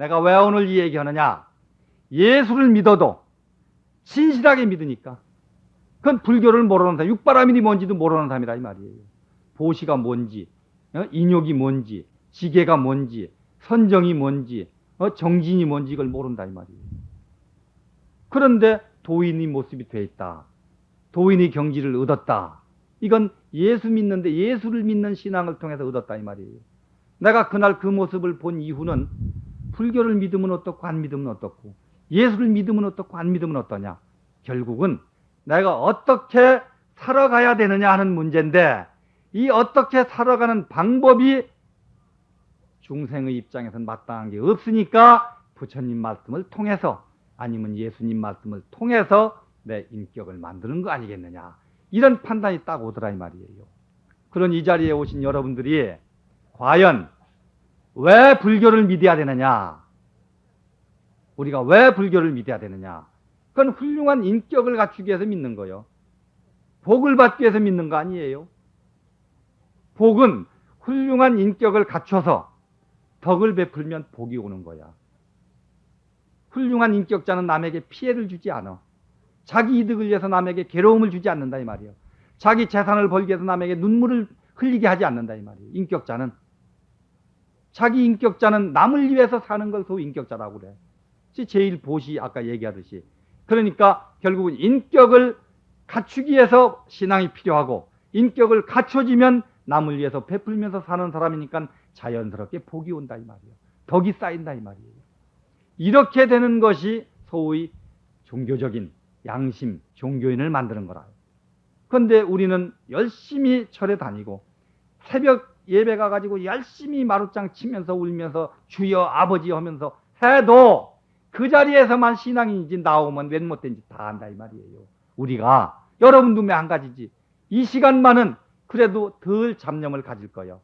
내가 왜 오늘 이 얘기하느냐? 예수를 믿어도 진실하게 믿으니까. 그건 불교를 모르는 사람, 육바라밀이 뭔지도 모르는 사람이라 이 말이에요. 보시가 뭔지, 인욕이 뭔지, 지계가 뭔지, 선정이 뭔지, 정진이 뭔지 이걸 모른다 이 말이에요. 그런데 도인의 모습이 돼 있다. 도인의 경지를 얻었다. 이건 예수 믿는데 예수를 믿는 신앙을 통해서 얻었다 이 말이에요. 내가 그날 그 모습을 본 이후는 불교를 믿으면 어떻고 안 믿으면 어떻고 예수를 믿으면 어떻고 안 믿으면 어떠냐. 결국은 내가 어떻게 살아가야 되느냐 하는 문제인데 이 어떻게 살아가는 방법이 중생의 입장에서는 마땅한 게 없으니까 부처님 말씀을 통해서 아니면 예수님 말씀을 통해서 내 인격을 만드는 거 아니겠느냐. 이런 판단이 딱 오더라 이 말이에요. 그런 이 자리에 오신 여러분들이 과연 왜 불교를 믿어야 되느냐? 우리가 왜 불교를 믿어야 되느냐? 그건 훌륭한 인격을 갖추기 위해서 믿는 거예요. 복을 받기 위해서 믿는 거 아니에요. 복은 훌륭한 인격을 갖춰서 덕을 베풀면 복이 오는 거야. 훌륭한 인격자는 남에게 피해를 주지 않아. 자기 이득을 위해서 남에게 괴로움을 주지 않는다 이 말이에요. 자기 재산을 벌기 위해서 남에게 눈물을 흘리게 하지 않는다 이 말이에요. 인격자는. 자기 인격자는 남을 위해서 사는 걸 소위 인격자라고 그래. 제일 보시 아까 얘기하듯이. 그러니까 결국은 인격을 갖추기 위해서 신앙이 필요하고 인격을 갖춰지면 남을 위해서 베풀면서 사는 사람이니까 자연스럽게 복이 온다 이 말이에요. 덕이 쌓인다 이 말이에요. 이렇게 되는 것이 소위 종교적인 양심, 종교인을 만드는 거라. 그런데 우리는 열심히 절에 다니고 새벽 예배 가가지고 열심히 마루짱 치면서 울면서 주여 아버지 하면서 해도 그 자리에서만 신앙인지 나오면 웬 못된 짓 다 한다 이 말이에요. 우리가 여러분도 한 가지지. 이 시간만은 그래도 덜 잡념을 가질 거예요.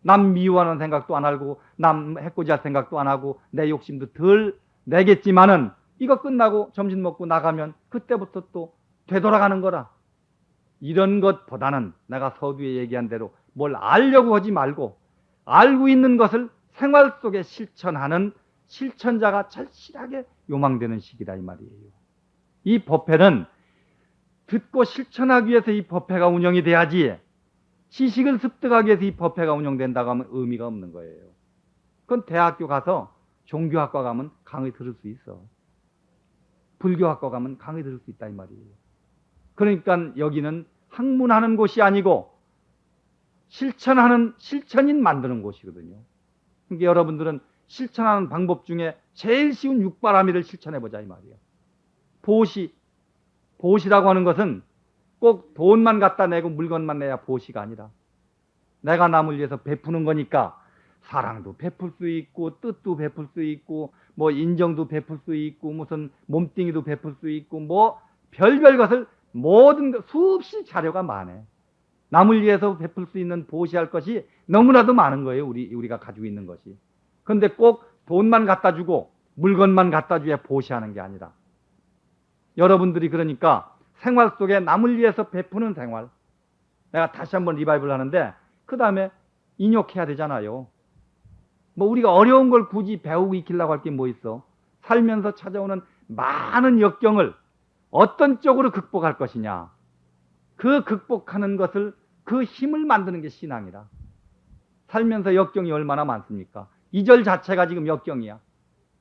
남 미워하는 생각도 안 하고 남 해코지 할 생각도 안 하고 내 욕심도 덜 내겠지만은 이거 끝나고 점심 먹고 나가면 그때부터 또 되돌아가는 거라. 이런 것보다는 내가 서두에 얘기한 대로 뭘 알려고 하지 말고 알고 있는 것을 생활 속에 실천하는 실천자가 절실하게 요망되는 시기다 이 말이에요. 이 법회는 듣고 실천하기 위해서 이 법회가 운영이 돼야지 지식을 습득하기 위해서 이 법회가 운영된다고 하면 의미가 없는 거예요. 그건 대학교 가서 종교학과 가면 강의 들을 수 있어. 불교학과 가면 강의 들을 수 있다 이 말이에요. 그러니까 여기는 학문하는 곳이 아니고 실천인 만드는 곳이거든요. 그러니까 여러분들은 실천하는 방법 중에 제일 쉬운 육바라밀을 실천해보자 이 말이에요. 보시라고 하는 것은 꼭 돈만 갖다 내고 물건만 내야 보시가 아니라 내가 남을 위해서 베푸는 거니까 사랑도 베풀 수 있고 뜻도 베풀 수 있고 뭐 인정도 베풀 수 있고 무슨 몸뚱이도 베풀 수 있고 뭐 별별 것을 모든 수없이 자료가 많아. 남을 위해서 베풀 수 있는 보시할 것이 너무나도 많은 거예요. 우리가 가지고 있는 것이. 그런데 꼭 돈만 갖다 주고 물건만 갖다 줘야 보시하는 게 아니라 여러분들이 그러니까 생활 속에 남을 위해서 베푸는 생활. 내가 다시 한번 리바이벌 하는데 그 다음에 인욕해야 되잖아요. 뭐 우리가 어려운 걸 굳이 배우고 익히려고 할 게 뭐 있어. 살면서 찾아오는 많은 역경을 어떤 쪽으로 극복할 것이냐. 그 극복하는 것을 그 힘을 만드는 게 신앙이라. 살면서 역경이 얼마나 많습니까? 이 절 자체가 지금 역경이야.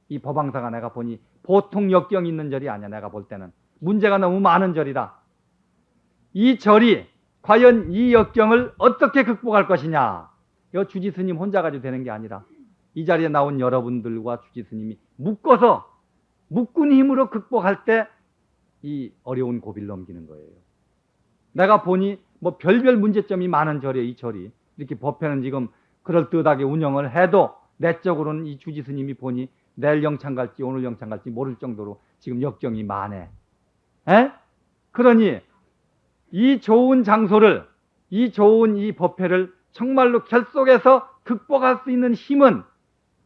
이 법왕사가 내가 보니 보통 역경이 있는 절이 아니야. 내가 볼 때는 문제가 너무 많은 절이다. 이 절이 과연 이 역경을 어떻게 극복할 것이냐. 이 주지 스님 혼자 가지고 되는 게 아니라 이 자리에 나온 여러분들과 주지 스님이 묶은 힘으로 극복할 때 이 어려운 고비를 넘기는 거예요. 내가 보니 뭐 별별 문제점이 많은 절이에요. 이 절이 이렇게 법회는 지금 그럴듯하게 운영을 해도 내적으로는 이 주지 스님이 보니 내일 영창 갈지 오늘 영창 갈지 모를 정도로 지금 역경이 많아. 그러니 이 좋은 장소를 이 좋은 이 법회를 정말로 결속해서 극복할 수 있는 힘은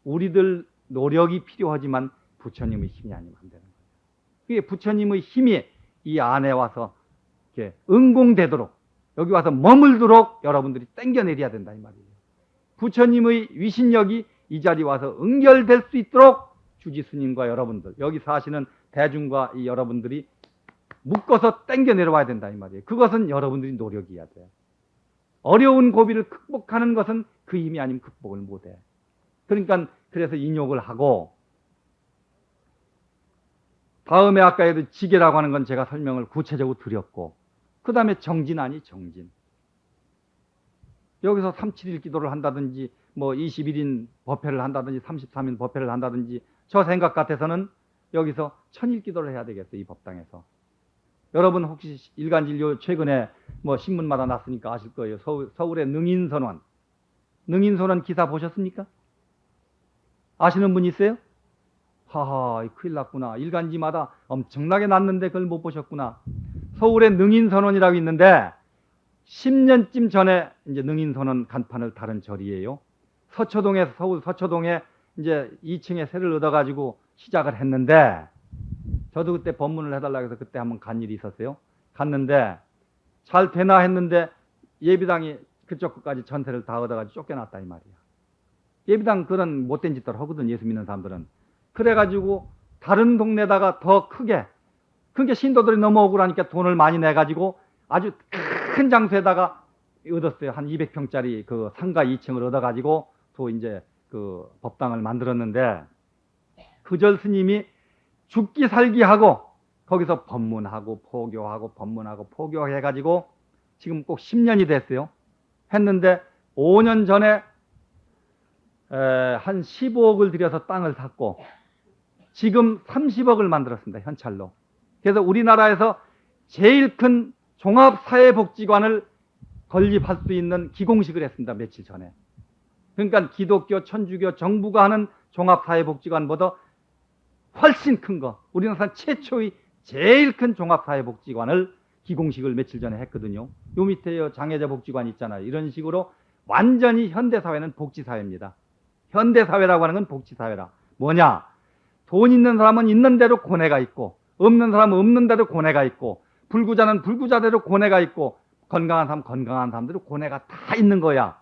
우리들 노력이 필요하지만 부처님의 힘이 아니면 안 되는 거예요. 그게 부처님의 힘이 이 안에 와서 이렇게 응공되도록 여기 와서 머물도록 여러분들이 땡겨내려야 된다 이 말이에요. 부처님의 위신력이 이 자리에 와서 응결될 수 있도록 주지 스님과 여러분들, 여기 사시는 대중과 이 여러분들이 묶어서 땡겨 내려와야 된다 이 말이에요. 그것은 여러분들이 노력이어야 돼. 어려운 고비를 극복하는 것은 그 힘이 아니면 극복을 못해. 그러니까 그래서 인욕을 하고, 다음에 아까에도 지계라고 하는 건 제가 설명을 구체적으로 드렸고, 그 다음에 정진 아니 정진. 여기서 371 기도를 한다든지 뭐 21인 법회를 한다든지 33인 법회를 한다든지, 저 생각 같아서는 여기서 1000일 기도를 해야 되겠어요. 이 법당에서. 여러분 혹시 일간진료 최근에 뭐 신문마다 났으니까 아실 거예요. 서울의 능인선원 기사 보셨습니까? 아시는 분 있어요? 하하, 큰일 났구나. 일간지마다 엄청나게 났는데 그걸 못 보셨구나. 서울의 능인선원이라고 있는데 10년쯤 전에 이제 능인선원 간판을 다른 절이에요. 서초동에서, 서울 서초동에 이제 2층에 세를 얻어가지고 시작을 했는데, 저도 그때 법문을 해달라고 해서 그때 한번 간 일이 있었어요. 갔는데 잘 되나 했는데 예비당이 그쪽 끝까지 전세를 다 얻어가지고 쫓겨났다 이 말이야. 예비당 그런 못된 짓들 하거든, 예수 믿는 사람들은. 그래가지고 다른 동네다가 더 크게, 그게 신도들이 너무 억울하니까 돈을 많이 내가지고 아주 큰 장소에다가 얻었어요. 한 200평짜리 그 상가 2층을 얻어가지고 또 이제 그 법당을 만들었는데, 그 절 스님이 죽기 살기 하고 거기서 법문하고 포교하고 법문하고 포교해가지고 지금 꼭 10년이 됐어요. 했는데 5년 전에 한 15억을 들여서 땅을 샀고 지금 30억을 만들었습니다. 현찰로. 그래서 우리나라에서 제일 큰 종합사회복지관을 건립할 수 있는 기공식을 했습니다. 며칠 전에. 그러니까 기독교, 천주교, 정부가 하는 종합사회복지관보다 훨씬 큰 거, 우리나라 최초의 제일 큰 종합사회복지관을 기공식을 며칠 전에 했거든요. 요 밑에 장애자 복지관 있잖아요. 이런 식으로 완전히 현대사회는 복지사회입니다. 현대사회라고 하는 건 복지사회라. 뭐냐? 돈 있는 사람은 있는 대로 고뇌가 있고, 없는 사람은 없는 대로 고뇌가 있고, 불구자는 불구자대로 고뇌가 있고, 건강한 사람 건강한 사람대로 고뇌가 다 있는 거야.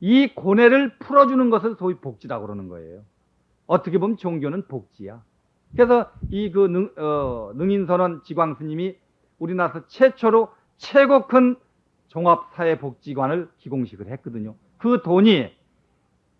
이 고뇌를 풀어주는 것을 소위 복지라고 그러는 거예요. 어떻게 보면 종교는 복지야. 그래서 이 능인선원 지광스님이 우리나라에서 최초로 최고 큰 종합사회복지관을 기공식을 했거든요. 그 돈이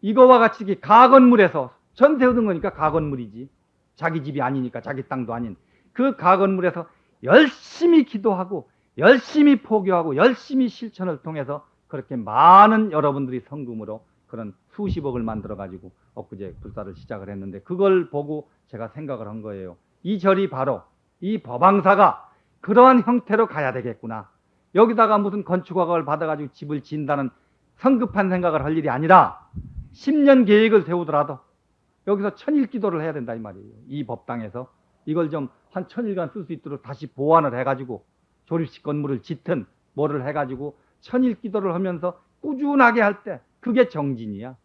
이거와 같이 가건물에서 전세 얻은 거니까 가건물이지. 자기 집이 아니니까, 자기 땅도 아닌 그 가건물에서 열심히 기도하고 열심히 포교하고 열심히 실천을 통해서 그렇게 많은 여러분들이 성금으로 그런 수십억을 만들어 가지고 엊그제 불사를 시작을 했는데, 그걸 보고 제가 생각을 한 거예요. 이 절이 바로 이 법왕사가 그러한 형태로 가야 되겠구나. 여기다가 무슨 건축허가를 받아가지고 집을 지은다는 성급한 생각을 할 일이 아니라 10년 계획을 세우더라도 여기서 1000일 기도를 해야 된다 이 말이에요. 이 법당에서 이걸 좀 한 1000일간 쓸 수 있도록 다시 보완을 해가지고 조립식 건물을 짓든 뭐를 해가지고 1000일 기도를 하면서 꾸준하게 할 때, 그게 정진이야.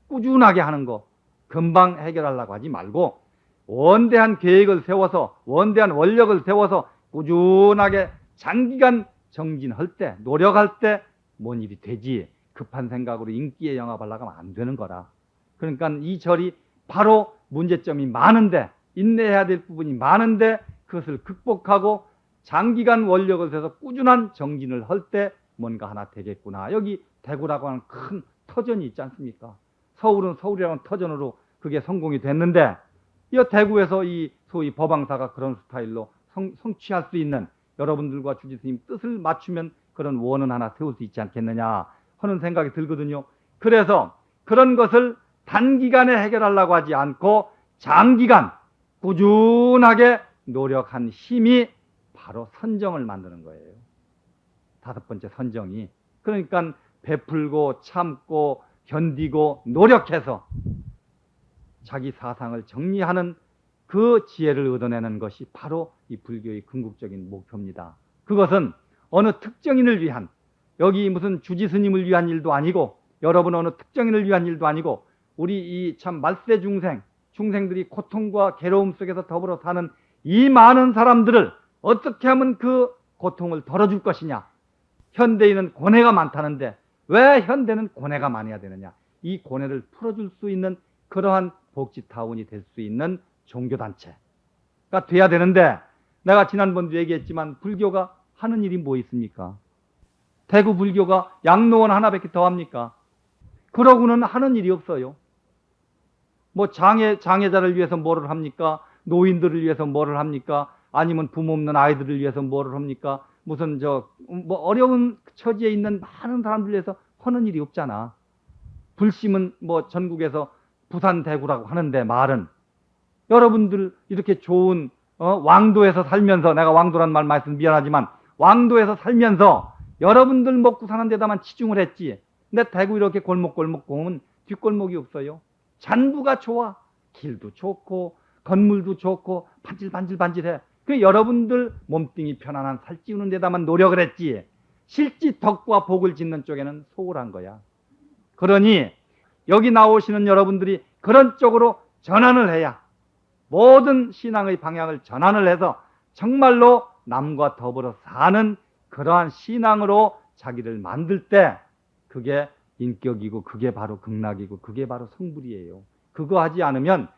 꾸준하게 하는 거. 금방 해결하려고 하지 말고 원대한 계획을 세워서, 원대한 원력을 세워서 꾸준하게 장기간 정진할 때, 노력할 때 뭔 일이 되지. 급한 생각으로 인기에 영합하려고 하면 안 되는 거라. 그러니까 이 절이 바로 문제점이 많은데, 인내해야 될 부분이 많은데 그것을 극복하고 장기간 원력을 세워서 꾸준한 정진을 할 때 뭔가 하나 되겠구나. 여기 대구라고 하는 큰 터전이 있지 않습니까? 서울은 서울이라는 터전으로 그게 성공이 됐는데, 이 대구에서 이 소위 법왕사가 그런 스타일로 성취할 수 있는, 여러분들과 주지스님 뜻을 맞추면 그런 원은 하나 세울 수 있지 않겠느냐 하는 생각이 들거든요. 그래서 그런 것을 단기간에 해결하려고 하지 않고 장기간 꾸준하게 노력한 힘이 바로 선정을 만드는 거예요. 5번째 선정이. 그러니까 베풀고 참고 견디고 노력해서 자기 사상을 정리하는 그 지혜를 얻어내는 것이 바로 이 불교의 궁극적인 목표입니다. 그것은 어느 특정인을 위한, 여기 무슨 주지스님을 위한 일도 아니고, 여러분 어느 특정인을 위한 일도 아니고, 우리 이 참 말세 중생들이 고통과 괴로움 속에서 더불어 사는 이 많은 사람들을 어떻게 하면 그 고통을 덜어줄 것이냐. 현대인은 고뇌가 많다는데 왜 현대는 고뇌가 많아야 되느냐. 이 고뇌를 풀어줄 수 있는 그러한 복지타운이 될 수 있는 종교단체가 돼야 되는데, 내가 지난번도 얘기했지만 불교가 하는 일이 뭐 있습니까? 대구 불교가 양로원 하나밖에 더 합니까? 그러고는 하는 일이 없어요. 뭐 장애자를 위해서 뭐를 합니까? 노인들을 위해서 뭐를 합니까? 아니면 부모 없는 아이들을 위해서 뭐를 합니까? 무슨 뭐 어려운 처지에 있는 많은 사람들 위해서 하는 일이 없잖아. 불심은 뭐 전국에서 부산 대구라고 하는데, 말은 여러분들 이렇게 좋은 왕도에서 살면서, 내가 왕도란 말 말씀 미안하지만 왕도에서 살면서 여러분들 먹고 사는 데다만 치중을 했지. 근데 대구 이렇게 골목골목 보면 뒷골목이 없어요. 잔부가 좋아. 길도 좋고 건물도 좋고 반질반질반질해. 그 여러분들 몸뚱이 편안한 살찌우는 데다만 노력을 했지. 실제 덕과 복을 짓는 쪽에는 소홀한 거야. 그러니 여기 나오시는 여러분들이 그런 쪽으로 전환을 해야, 모든 신앙의 방향을 전환을 해서 정말로 남과 더불어 사는 그러한 신앙으로 자기를 만들 때, 그게 인격이고 그게 바로 극락이고 그게 바로 성불이에요. 그거 하지 않으면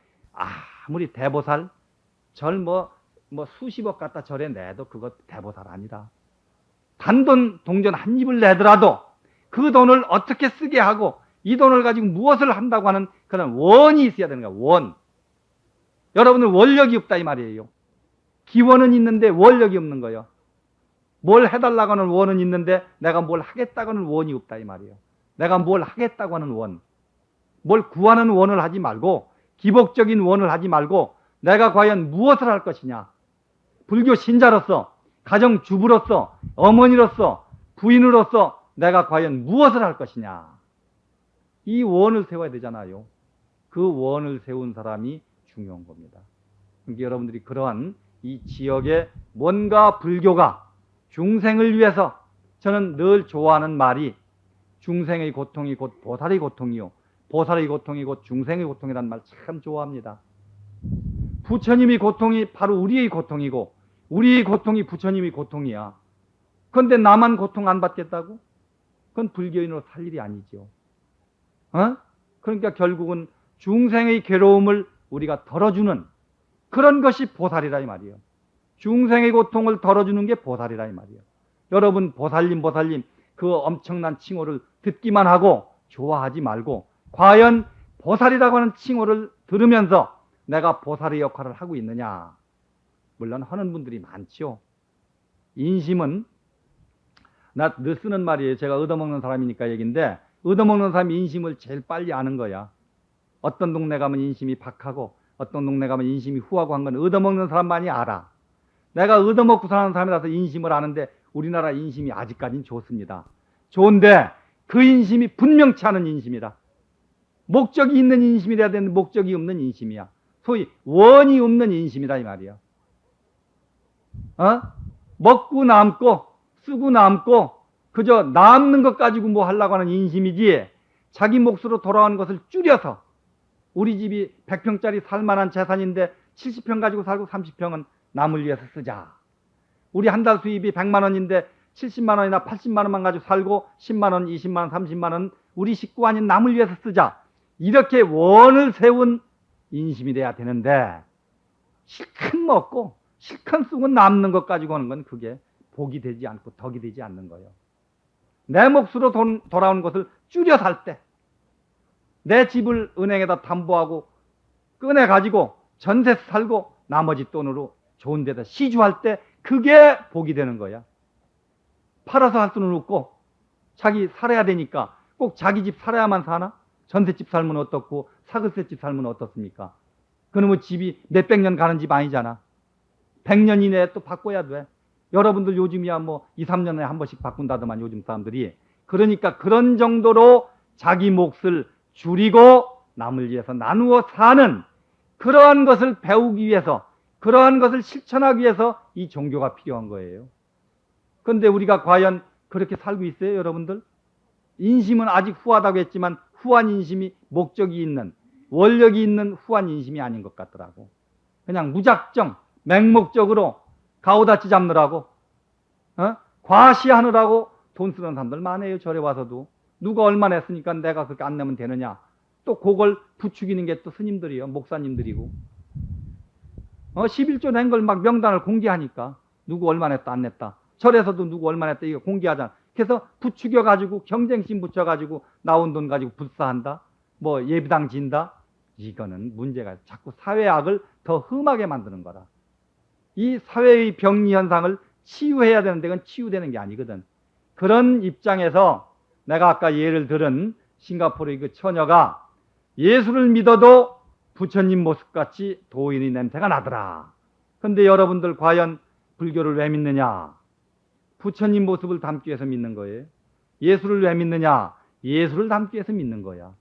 아무리 대보살 절 뭐 수십억 갖다 절에 내도 그거 대보살 아니라, 단돈 동전 한 입을 내더라도 그 돈을 어떻게 쓰게 하고 이 돈을 가지고 무엇을 한다고 하는 그런 원이 있어야 되는 거야. 원. 여러분들 원력이 없다 이 말이에요. 기원은 있는데 원력이 없는 거예요. 뭘 해달라고 하는 원은 있는데 내가 뭘 하겠다고 하는 원이 없다 이 말이에요. 내가 뭘 하겠다고 하는 원, 뭘 구하는 원을 하지 말고, 기복적인 원을 하지 말고 내가 과연 무엇을 할 것이냐. 불교 신자로서, 가정주부로서, 어머니로서, 부인으로서 내가 과연 무엇을 할 것이냐. 이 원을 세워야 되잖아요. 그 원을 세운 사람이 중요한 겁니다. 그러니까 여러분들이 그러한 이 지역에 뭔가 불교가 중생을 위해서, 저는 늘 좋아하는 말이 중생의 고통이 곧 보살의 고통이요, 보살의 고통이 곧 중생의 고통이라는 말 참 좋아합니다. 부처님의 고통이 바로 우리의 고통이고 우리의 고통이 부처님의 고통이야. 그런데 나만 고통 안 받겠다고? 그건 불교인으로 살 일이 아니죠. 그러니까 결국은 중생의 괴로움을 우리가 덜어주는 그런 것이 보살이라 이 말이에요. 중생의 고통을 덜어주는 게 보살이라 이 말이에요. 여러분 보살님 그 엄청난 칭호를 듣기만 하고 좋아하지 말고, 과연 보살이라고 하는 칭호를 들으면서 내가 보살의 역할을 하고 있느냐. 물론 하는 분들이 많죠. 인심은, 나 늘 쓰는 말이에요. 제가 얻어먹는 사람이니까 얘기인데, 얻어먹는 사람이 인심을 제일 빨리 아는 거야. 어떤 동네 가면 인심이 박하고 어떤 동네 가면 인심이 후하고 한 건 얻어먹는 사람만이 알아. 내가 얻어먹고 사는 사람이라서 인심을 아는데, 우리나라 인심이 아직까지는 좋습니다. 좋은데 그 인심이 분명치 않은 인심이라. 목적이 있는 인심이라야 되는데 목적이 없는 인심이야. 소위 원이 없는 인심이다 이 말이야. 먹고 남고 쓰고 남고 그저 남는 것 가지고 뭐 하려고 하는 인심이지, 자기 몫으로 돌아오는 것을 줄여서, 우리 집이 100평짜리 살만한 재산인데 70평 가지고 살고 30평은 남을 위해서 쓰자. 우리 한 달 수입이 100만 원인데 70만 원이나 80만 원만 가지고 살고 10만 원, 20만 원, 30만 원 우리 식구 아닌 남을 위해서 쓰자. 이렇게 원을 세운 인심이 돼야 되는데, 실컷 먹고 실컷 쓰고 남는 것 가지고 하는 건 그게 복이 되지 않고 덕이 되지 않는 거예요. 내 몫으로 돌아오는 것을 줄여 살 때, 내 집을 은행에다 담보하고 꺼내가지고 전세 살고 나머지 돈으로 좋은 데다 시주할 때 그게 복이 되는 거야. 팔아서 할 수는 없고 자기 살아야 되니까 꼭 자기 집 살아야만 사나? 전셋집 살면 어떻고 사글세집 살면 어떻습니까? 그놈의 집이 몇백 년 가는 집 아니잖아. 100년 이내에 또 바꿔야 돼. 여러분들 요즘이야 뭐 2, 3년에 한 번씩 바꾼다더만 요즘 사람들이. 그러니까 그런 정도로 자기 몫을 줄이고 남을 위해서 나누어 사는 그러한 것을 배우기 위해서, 그러한 것을 실천하기 위해서 이 종교가 필요한 거예요. 그런데 우리가 과연 그렇게 살고 있어요, 여러분들? 인심은 아직 후하다고 했지만 후한 인심이 목적이 있는, 원력이 있는 후한 인심이 아닌 것 같더라고. 그냥 무작정 맹목적으로 가오다치 잡느라고 과시하느라고 돈 쓰는 사람들 많아요. 절에 와서도. 누가 얼마나 했으니까 내가 그렇게 안 내면 되느냐. 또 그걸 부추기는 게 또 스님들이요, 목사님들이고. 11조 낸 걸 막 명단을 공개하니까 누구 얼마 냈다 안 냈다. 절에서도 누구 얼마 냈다 이거 공개하잖아. 그래서 부추겨가지고 경쟁심 붙여가지고 나온 돈 가지고 불사한다. 뭐 예비당 진다. 이거는 문제가 자꾸 사회악을 더 흠하게 만드는 거라. 이 사회의 병리 현상을 치유해야 되는데 그건 치유되는 게 아니거든. 그런 입장에서 내가 아까 예를 들은 싱가포르의 그 처녀가 예수를 믿어도 부처님 모습같이 도인의 냄새가 나더라. 근데 여러분들 과연 불교를 왜 믿느냐? 부처님 모습을 담기 위해서 믿는 거예요. 예수를 왜 믿느냐? 예수를 담기 위해서 믿는 거야.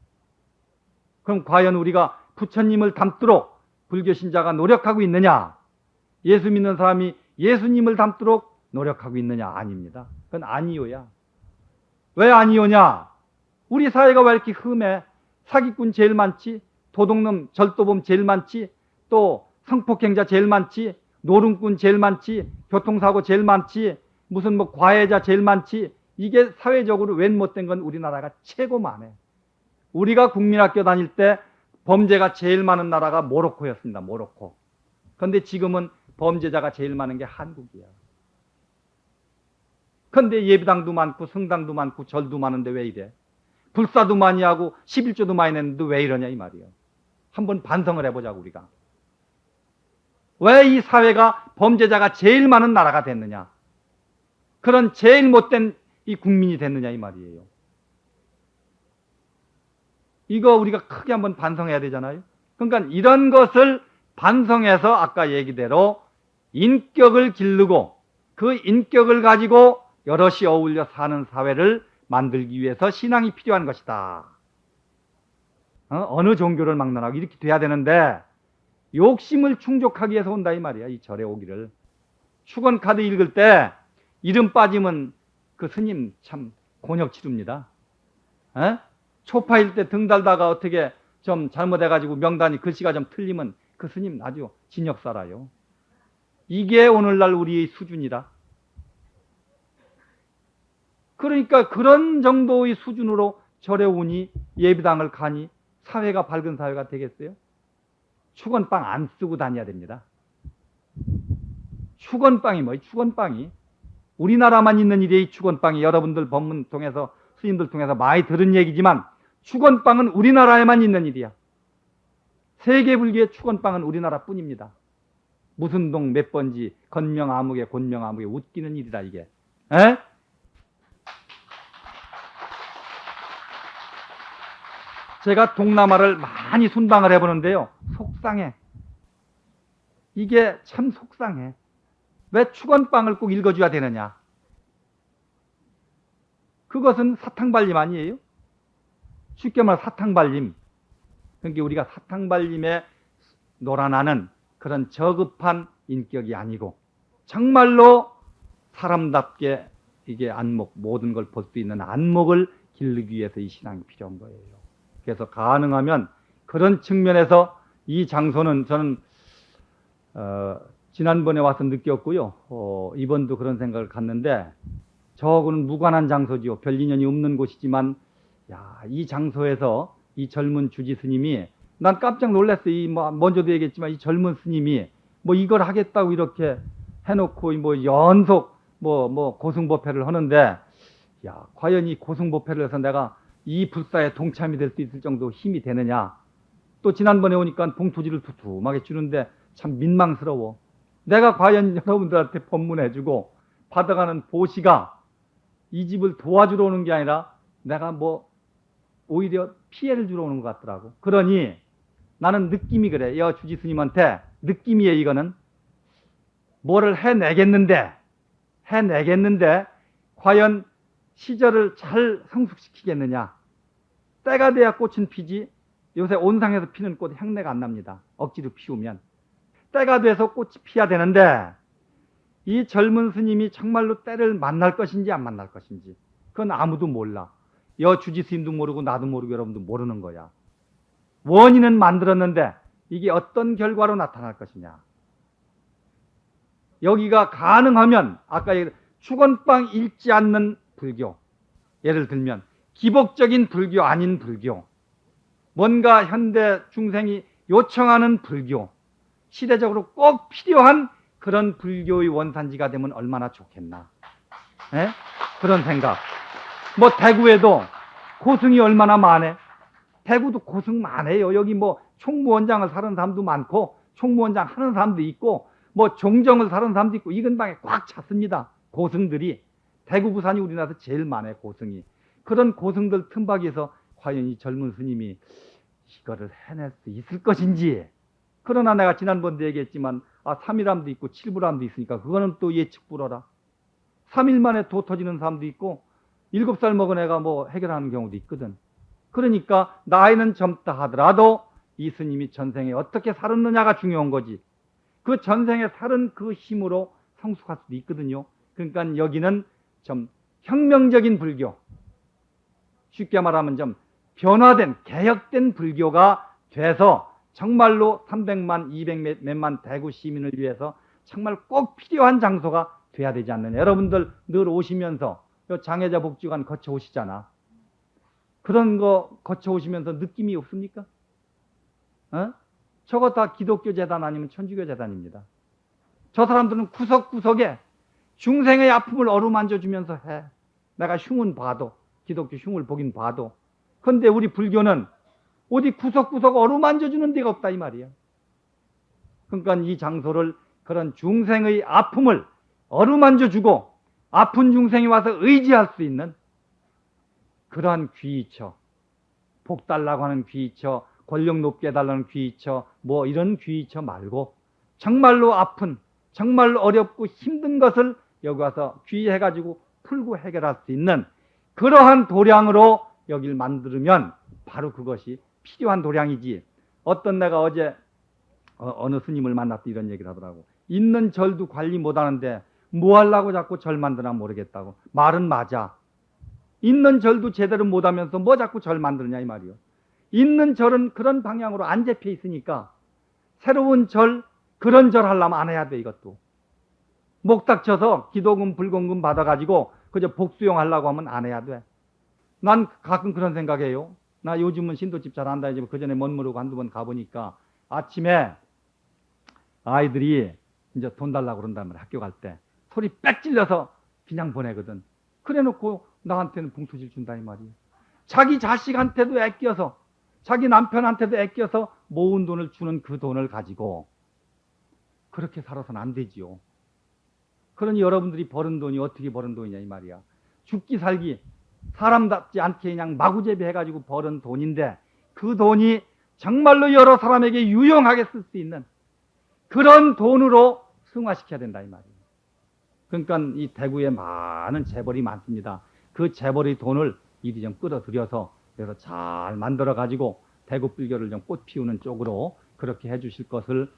그럼 과연 우리가 부처님을 담도록 불교 신자가 노력하고 있느냐? 예수 믿는 사람이 예수님을 담도록 노력하고 있느냐? 아닙니다. 그건 아니요야. 왜 아니요냐? 우리 사회가 왜 이렇게 흠해? 사기꾼 제일 많지? 도둑놈, 절도범 제일 많지? 또 성폭행자 제일 많지? 노름꾼 제일 많지? 교통사고 제일 많지? 무슨 뭐 과외자 제일 많지? 이게 사회적으로 웬 못된 건 우리나라가 최고 많아. 우리가 국민학교 다닐 때 범죄가 제일 많은 나라가 모로코였습니다. 모로코. 그런데 지금은 범죄자가 제일 많은 게 한국이야. 그런데 예비당도 많고 성당도 많고 절도 많은데 왜 이래? 불사도 많이 하고 11조도 많이 냈는데 왜 이러냐 이 말이에요. 한번 반성을 해보자고 우리가. 왜 이 사회가 범죄자가 제일 많은 나라가 됐느냐? 그런 제일 못된 이 국민이 됐느냐 이 말이에요. 이거 우리가 크게 한번 반성해야 되잖아요. 그러니까 이런 것을 반성해서 아까 얘기대로 인격을 기르고 그 인격을 가지고 여럿이 어울려 사는 사회를 만들기 위해서 신앙이 필요한 것이다. 어느 종교를 막론하고 이렇게 돼야 되는데 욕심을 충족하기 위해서 온다 이 말이야. 이 절에 오기를. 축원카드 읽을 때 이름 빠지면 그 스님 참 곤욕 치릅니다. 초파일 때 등 달다가 어떻게 좀 잘못해가지고 명단이 글씨가 좀 틀리면 그 스님 아주 진역 살아요. 이게 오늘날 우리의 수준이다. 그러니까 그런 정도의 수준으로 절에 오니 예비당을 가니 사회가 밝은 사회가 되겠어요? 축원빵 안 쓰고 다녀야 됩니다. 축원빵이 뭐예요? 축원빵이. 우리나라만 있는 일이 축원빵이. 여러분들 법문 통해서 스님들 통해서 많이 들은 얘기지만 축원빵은 우리나라에만 있는 일이야. 세계 불교의 축원빵은 우리나라뿐입니다. 무슨 동 몇 번지 건명 아무개 곤명 아무개 웃기는 일이다 이게. 에? 제가 동남아를 많이 순방을 해보는데요. 속상해. 이게 참 속상해. 왜 축원빵을 꼭 읽어줘야 되느냐. 그것은 사탕발림 아니에요? 쉽게 말해 사탕발림. 그러니까 우리가 사탕발림에 놀아나는 그런 저급한 인격이 아니고 정말로 사람답게 이게 안목, 모든 걸 볼 수 있는 안목을 기르기 위해서 이 신앙이 필요한 거예요. 그래서 가능하면 그런 측면에서 이 장소는 저는 지난번에 와서 느꼈고요. 이번도 그런 생각을 갖는데 저하고는 무관한 장소지요. 별 인연이 없는 곳이지만 이 장소에서 이 젊은 주지 스님이 난 깜짝 놀랐어요. 먼저도 얘기했지만 이 젊은 스님이 뭐 이걸 하겠다고 이렇게 해놓고 뭐 연속 뭐 고승법회를 하는데 과연 이 고승법회를 해서 내가 이 불사에 동참이 될 수 있을 정도 힘이 되느냐. 또 지난번에 오니까 봉투지를 두툼하게 주는데 참 민망스러워. 내가 과연 여러분들한테 법문해주고 받아가는 보시가 이 집을 도와주러 오는 게 아니라 내가 뭐 오히려 피해를 주러 오는 것 같더라고. 그러니 나는 느낌이 그래. 여 주지 스님한테 느낌이에요. 이거는 뭐를 해내겠는데 과연 시절을 잘 성숙시키겠느냐. 때가 돼야 꽃은 피지. 요새 온상에서 피는 꽃 향내가 안 납니다. 억지로 피우면. 때가 돼서 꽃이 피어야 되는데 이 젊은 스님이 정말로 때를 만날 것인지 안 만날 것인지 그건 아무도 몰라. 여 주지 스님도 모르고 나도 모르고 여러분도 모르는 거야. 원인은 만들었는데 이게 어떤 결과로 나타날 것이냐. 여기가 가능하면 아까 축원빵 읽지 않는 불교, 예를 들면 기복적인 불교 아닌 불교, 뭔가 현대 중생이 요청하는 불교, 시대적으로 꼭 필요한 그런 불교의 원산지가 되면 얼마나 좋겠나. 예? 그런 생각. 뭐 대구에도 고승이 얼마나 많아. 대구도 고승 많아요. 여기 뭐 총무원장을 사는 사람도 많고 총무원장 하는 사람도 있고 뭐 종정을 사는 사람도 있고 이 근방에 꽉 찼습니다. 고승들이. 대구 부산이 우리나라에서 제일 많아요. 고승이. 그런 고승들 틈바귀에서 과연 이 젊은 스님이 이거를 해낼 수 있을 것인지. 그러나 내가 지난번도 얘기했지만 3일암도 있고 7불암도 있으니까 그거는 또 예측 불허라. 3일 만에 도 터지는 사람도 있고 7살 먹은 애가 뭐 해결하는 경우도 있거든. 그러니까 나이는 젊다 하더라도 이 스님이 전생에 어떻게 살았느냐가 중요한 거지. 그 전생에 살은 그 힘으로 성숙할 수도 있거든요. 그러니까 여기는 좀 혁명적인 불교, 쉽게 말하면 좀 변화된 개혁된 불교가 돼서 정말로 300만 200몇만 대구 시민을 위해서 정말 꼭 필요한 장소가 돼야 되지 않느냐. 여러분들 늘 오시면서 장애자 복지관 거쳐 오시잖아. 그런 거 거쳐 오시면서 느낌이 없습니까? 저거 다 기독교 재단 아니면 천주교 재단입니다. 저 사람들은 구석구석에 중생의 아픔을 어루만져 주면서 해. 내가 흉은 봐도, 기독교 흉을 보긴 봐도. 그런데 우리 불교는 어디 구석구석 어루만져 주는 데가 없다 이 말이야. 그러니까 이 장소를 그런 중생의 아픔을 어루만져 주고 아픈 중생이 와서 의지할 수 있는 그러한 귀처, 복 달라고 하는 귀처, 권력 높게 해달라는 귀처, 뭐 이런 귀처 말고 정말로 아픈, 정말로 어렵고 힘든 것을 여기 와서 귀해가지고 풀고 해결할 수 있는 그러한 도량으로 여기를 만들면 바로 그것이 필요한 도량이지. 어떤 내가 어제 어느 스님을 만났더니 이런 얘기를 하더라고. 있는 절도 관리 못하는데 뭐 하려고 자꾸 절 만드나 모르겠다고. 말은 맞아. 있는 절도 제대로 못하면서 뭐 자꾸 절 만드느냐 이 말이요. 있는 절은 그런 방향으로 안 잡혀 있으니까 새로운 절, 그런 절 하려면 안 해야 돼 이것도. 목 닥쳐서 기도금 불공금 받아가지고 그저 복수용 하려고 하면 안 해야 돼. 난 가끔 그런 생각해요. 나 요즘은 신도집 잘 안 다니지만 그전에 멋모르고 한두 번 가보니까 아침에 아이들이 이제 돈 달라고 그런다면 학교 갈 때 소리 빽 질러서 그냥 보내거든. 그래 놓고 나한테는 봉투질 준다 이 말이에요. 자기 자식한테도 아껴서 자기 남편한테도 아껴서 모은 돈을 주는 그 돈을 가지고 그렇게 살아서는 안 되지요. 그러니 여러분들이 버는 돈이 어떻게 버는 돈이냐 이 말이야. 죽기 살기 사람답지 않게 그냥 마구잡이 해가지고 버는 돈인데 그 돈이 정말로 여러 사람에게 유용하게 쓸 수 있는 그런 돈으로 승화시켜야 된다 이 말이에요. 그러니까 이 대구에 많은 재벌이 많습니다. 그 재벌의 돈을 이리 좀 끌어들여서 그래서 잘 만들어 가지고 대구 불교를 좀 꽃 피우는 쪽으로 그렇게 해 주실 것을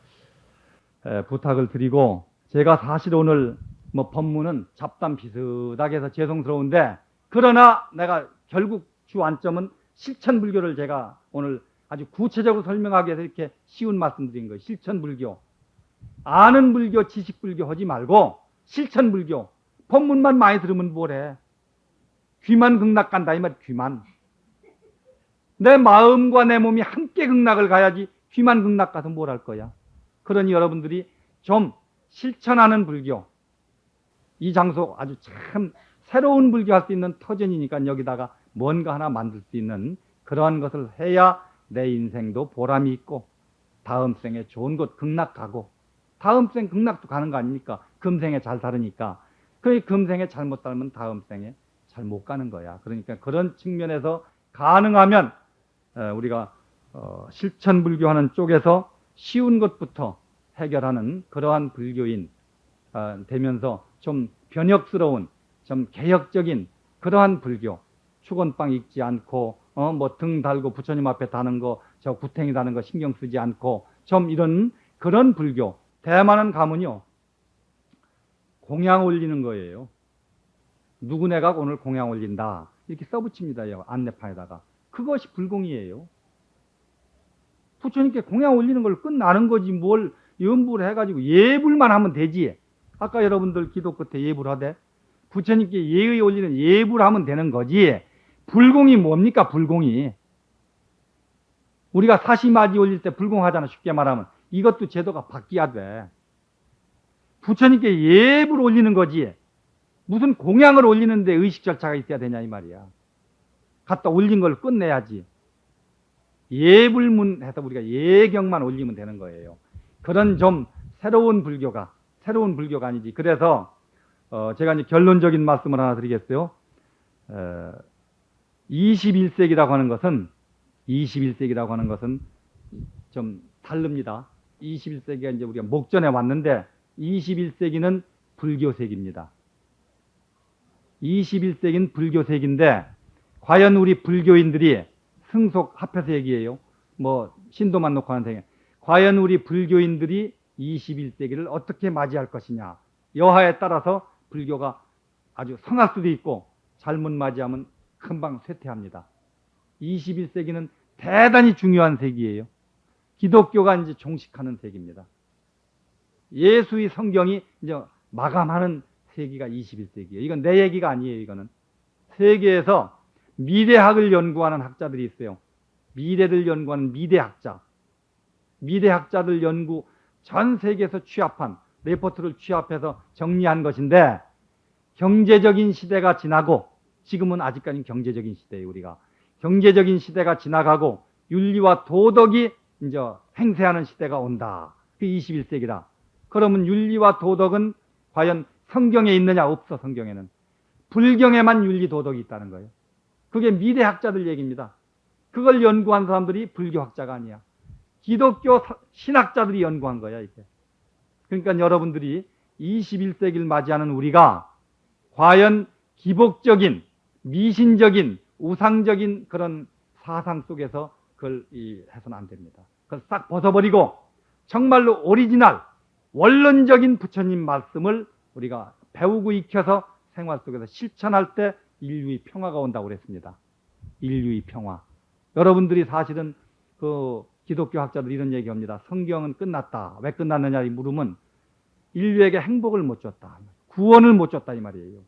부탁을 드리고, 제가 사실 오늘 뭐 법문은 잡담 비슷하게 해서 죄송스러운데 그러나 내가 결국 주 안점은 실천불교를 제가 오늘 아주 구체적으로 설명하기 위해서 이렇게 쉬운 말씀 드린 거예요. 실천불교. 아는 불교, 지식불교 하지 말고 실천불교. 법문만 많이 들으면 뭐래. 귀만 극락 간다 이 말. 귀만. 내 마음과 내 몸이 함께 극락을 가야지 귀만 극락 가서 뭘 할 거야. 그러니 여러분들이 좀 실천하는 불교. 이 장소 아주 참 새로운 불교 할 수 있는 터전이니까 여기다가 뭔가 하나 만들 수 있는 그러한 것을 해야 내 인생도 보람이 있고 다음 생에 좋은 곳 극락 가고, 다음 생 극락도 가는 거 아닙니까? 금생에 잘 살으니까. 그러니 금생에 잘못 살면 다음 생에 잘 못 가는 거야. 그러니까 그런 측면에서 가능하면 우리가 실천불교하는 쪽에서 쉬운 것부터 해결하는 그러한 불교인 되면서 좀 변혁스러운, 좀 개혁적인 그러한 불교. 축원빵 읽지 않고 뭐 등 달고 부처님 앞에 다는 거, 저 구탱이 다는 거 신경 쓰지 않고 좀 이런 그런 불교. 대만은 가면요 공양 올리는 거예요. 누구네가 오늘 공양 올린다 이렇게 써붙입니다. 안내판에다가. 그것이 불공이에요. 부처님께 공양 올리는 걸 끝나는 거지 뭘 염불을 해가지고 예불만 하면 되지. 아까 여러분들 기도 끝에 예불 하되 부처님께 예의 올리는 예불 하면 되는 거지. 불공이 뭡니까? 불공이. 우리가 사시마지 올릴 때 불공하잖아. 쉽게 말하면 이것도 제도가 바뀌어야 돼. 부처님께 예불 올리는 거지 무슨 공양을 올리는데 의식 절차가 있어야 되냐 이 말이야. 갖다 올린 걸 끝내야지. 예불문 해서 우리가 예경만 올리면 되는 거예요. 그런 좀 새로운 불교가 아니지. 그래서 제가 이제 결론적인 말씀을 하나 드리겠어요. 21세기라고 하는 것은 좀 다릅니다. 21세기가 이제 우리가 목전에 왔는데 21세기는 불교세기입니다. 21세기는 불교세기인데 과연 우리 불교인들이 승속 합해서 얘기해요. 뭐 신도만 놓고 하는 생각. 과연 우리 불교인들이 21세기를 어떻게 맞이할 것이냐. 여하에 따라서 불교가 아주 성할 수도 있고 잘못 맞이하면 금방 쇠퇴합니다. 21세기는 대단히 중요한 세기예요. 기독교가 이제 종식하는 세기입니다. 예수의 성경이 이제 마감하는 세기가 21세기예요. 이건 내 얘기가 아니에요. 이거는 세계에서 미래학을 연구하는 학자들이 있어요. 미래를 연구하는 미래학자들 연구 전 세계에서 취합한 레포트를 취합해서 정리한 것인데 경제적인 시대가 지나고 지금은 아직까지는 경제적인 시대예요. 우리가 경제적인 시대가 지나가고 윤리와 도덕이 이제 행세하는 시대가 온다. 그 21세기라. 그러면 윤리와 도덕은 과연 성경에 있느냐? 없어. 성경에는 불경에만 윤리 도덕이 있다는 거예요. 그게 미래학자들 얘기입니다. 그걸 연구한 사람들이 불교학자가 아니야. 기독교 신학자들이 연구한 거야 이게. 그러니까 여러분들이 21세기를 맞이하는 우리가 과연 기복적인 미신적인 우상적인 그런 사상 속에서 그걸 해서는 안 됩니다. 그걸 싹 벗어버리고 정말로 오리지널 원론적인 부처님 말씀을 우리가 배우고 익혀서 생활 속에서 실천할 때 인류의 평화가 온다고 그랬습니다. 인류의 평화. 여러분들이 사실은 그 기독교 학자들 이런 얘기합니다. 성경은 끝났다. 왜 끝났느냐 이 물으면 인류에게 행복을 못 줬다. 구원을 못 줬다 이 말이에요.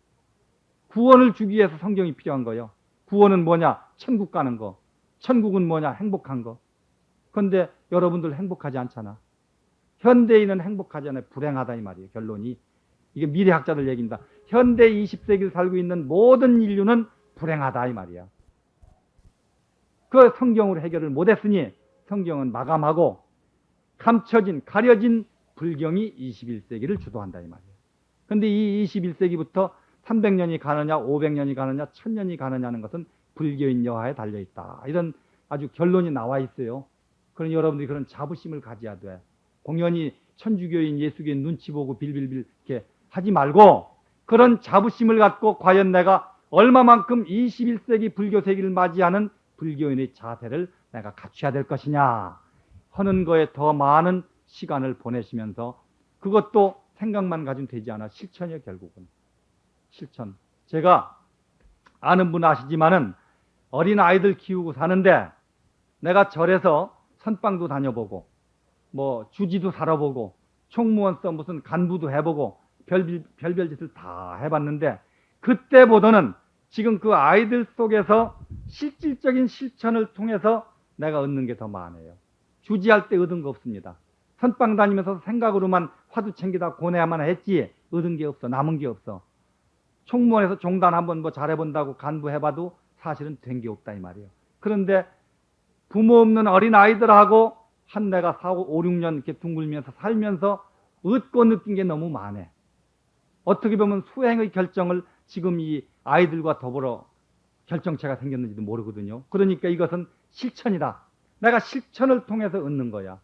구원을 주기 위해서 성경이 필요한 거예요. 구원은 뭐냐? 천국 가는 거. 천국은 뭐냐? 행복한 거. 그런데 여러분들 행복하지 않잖아. 현대인은 행복하지 않아요. 불행하다 이 말이에요. 결론이. 이게 미래학자들 얘기입니다. 현대 20세기를 살고 있는 모든 인류는 불행하다 이 말이야. 그 성경으로 해결을 못했으니 성경은 마감하고 감춰진 가려진 불경이 21세기를 주도한다 이 말이에요. 그런데 이 21세기부터 300년이 가느냐 500년이 가느냐 1000년이 가느냐는 것은 불교인 여하에 달려있다. 이런 아주 결론이 나와 있어요. 그러니 여러분들이 그런 자부심을 가져야 돼. 공연히 천주교인 예수교인 눈치 보고 빌빌빌 이렇게 하지 말고 그런 자부심을 갖고 과연 내가 얼마만큼 21세기 불교 세기를 맞이하는 불교인의 자세를 내가 갖춰야 될 것이냐 하는 거에 더 많은 시간을 보내시면서 그것도 생각만 가지면 되지 않아. 실천이에요. 결국은. 실천. 제가 아는 분 아시지만은 어린 아이들 키우고 사는데 내가 절에서 선방도 다녀보고 뭐 주지도 살아보고 총무원서 무슨 간부도 해보고 별별 짓을 다 해봤는데 그때보다는 지금 그 아이들 속에서 실질적인 실천을 통해서 내가 얻는 게 더 많아요. 주지할 때 얻은 거 없습니다. 선방 다니면서 생각으로만 화두 챙기다 고뇌야만 했지 얻은 게 없어. 남은 게 없어. 총무원에서 종단 한번 뭐 잘해본다고 간부 해봐도 사실은 된 게 없다 이 말이에요. 그런데 부모 없는 어린 아이들하고 한 내가 4, 5, 6년 이렇게 둥글면서 살면서 얻고 느낀 게 너무 많아. 어떻게 보면 수행의 결정을 지금 이 아이들과 더불어 결정체가 생겼는지도 모르거든요. 그러니까 이것은 실천이다. 내가 실천을 통해서 얻는 거야.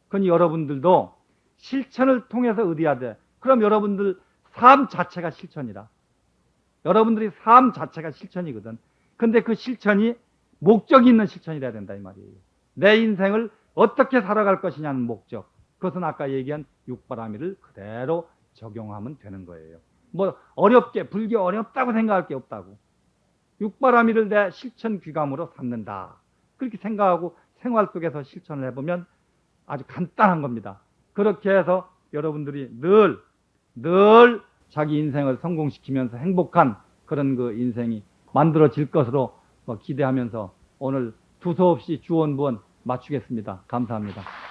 그러니 여러분들도 실천을 통해서 얻어야 돼. 그럼 여러분들 삶 자체가 실천이다. 여러분들이 삶 자체가 실천이거든. 근데 그 실천이 목적이 있는 실천이 돼야 된다 이 말이에요. 내 인생을 어떻게 살아갈 것이냐는 목적. 그것은 아까 얘기한 육바라밀을 그대로 적용하면 되는 거예요. 뭐 어렵게 불교 어렵다고 생각할 게 없다고. 육바라밀을 내 실천 귀감으로 삼는다. 그렇게 생각하고 생활 속에서 실천을 해보면 아주 간단한 겁니다. 그렇게 해서 여러분들이 늘 자기 인생을 성공시키면서 행복한 그런 그 인생이 만들어질 것으로 기대하면서 오늘 두서없이 주원부원 마치겠습니다. 감사합니다.